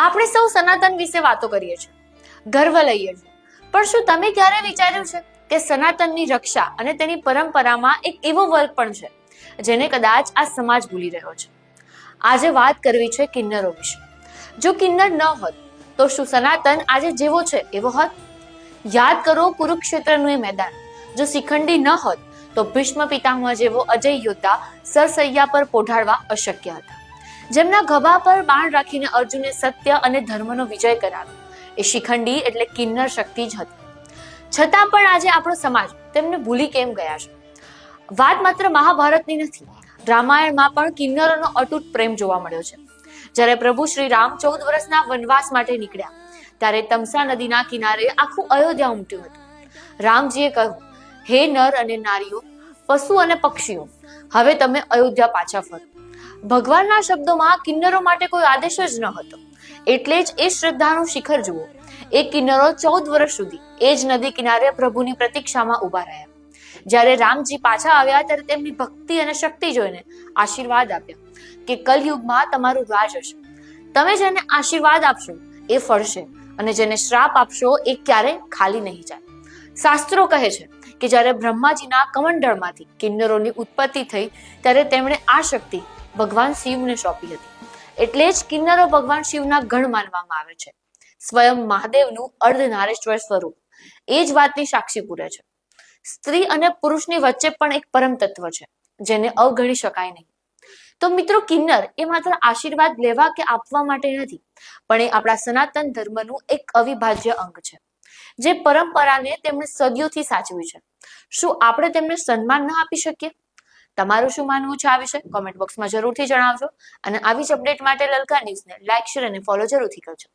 આપણે સૌ સનાતન વિશે વાતો કરીએ છીએ, ગર્વ લઈએ છીએ, પણ શું તમે ક્યારે વિચાર્યું છે કે સનાતનની રક્ષા અને તેની પરંપરામાં એક એવો વર્ગ પણ છે જેને કદાચ આ સમાજ ભૂલી રહ્યો છે? આજે વાત કરવી છે કિન્નરો વિશે. જો કિન્નર ન હોત તો શું સનાતન આજે જેવો છે એવો હોત? યાદ કરો કુરુક્ષેત્રનું એ મેદાન. જો શિખંડી ન હોત તો ભીષ્મ પિતામહ જેવો અજય યોદ્ધા સરસૈયા પર પોઢાડવા અશક્ય હતા. જેમના ગભા પર બાણ રાખીને અર્જુને સત્ય અને ધર્મનો વિજય કરાવ્યો, એ શિખંડી એટલે કિન્નર શક્તિ જ હતી. છતાં પણ આજે આપણો સમાજ તેમને ભૂલી કેમ ગયા છે? વાત માત્ર મહાભારતની નથી. રામાયણમાં પણ કિન્નરોનો અતૂટ પ્રેમ જોવા મળ્યો છે. જ્યારે પ્રભુ શ્રી રામ 14 વર્ષના વનવાસ માટે નીકળ્યા ત્યારે તમસા નદીના કિનારે આખું અયોધ્યા ઉમટ્યું હતું. રામજીએ કહ્યું, હે નર અને નારીઓ, પશુ અને પક્ષીઓ, હવે તમે અયોધ્યા પાછા ફરો. ભગવાનના શબ્દોમાં કિન્નરો માટે કોઈ આદેશ જ ન હતો. એટલે જ એ શ્રદ્ધાનું શિખર જુઓ. એ કિન્નરો 14 વર્ષ સુધી એ જ નદી કિનારે પ્રભુની પ્રતીક્ષામાં ઉભા રહ્યા. જ્યારે રામજી પાછા આવ્યા ત્યારે તેમની ભક્તિ અને શક્તિ જોઈને આશીર્વાદ આપ્યા કે કલયુગમાં તમારું રાજ હશે. તમે જેને આશીર્વાદ આપશો એ ફળશે અને જેને શ્રાપ આપશો એ ક્યારેય ખાલી નહીં જાય. શાસ્ત્રો કહે છે કે જ્યારે બ્રહ્માજીના કમંડળમાંથી કિન્નરોની ઉત્પત્તિ થઈ ત્યારે તેમણે આ શક્તિ ભગવાન શિવને સોંપી હતી. એટલે જ કિન્નરો ભગવાન શિવના ગણ માનવામાં આવે છે. સ્વયં મહાદેવનું અર્ધનારેશ્વર સ્વરૂપ એ જ વાતની સાક્ષી પૂરે છે. સ્ત્રી અને પુરુષની વચ્ચે પણ એક પરમ તત્વ છે જેને અવગણી શકાય નહીં. તો મિત્રો, કિન્નર એ માત્ર આશીર્વાદ લેવા કે આપવા માટે નથી, પણ એ આપણા સનાતન ધર્મનું એક અવિભાજ્ય અંગ છે, જે પરંપરાને તેમણે સદીઓથી સાચવી છે. શું આપણે તેમને સન્માન ન આપી શકીએ? તમારું શું માનવું છે આ વિશે? કોમેન્ટ બોક્સમાં જરૂરથી જણાવજો. અને આવી જ અપડેટ માટે લલકા ન્યૂઝને લાઈક, શેર અને ફોલો જરૂરથી કરજો.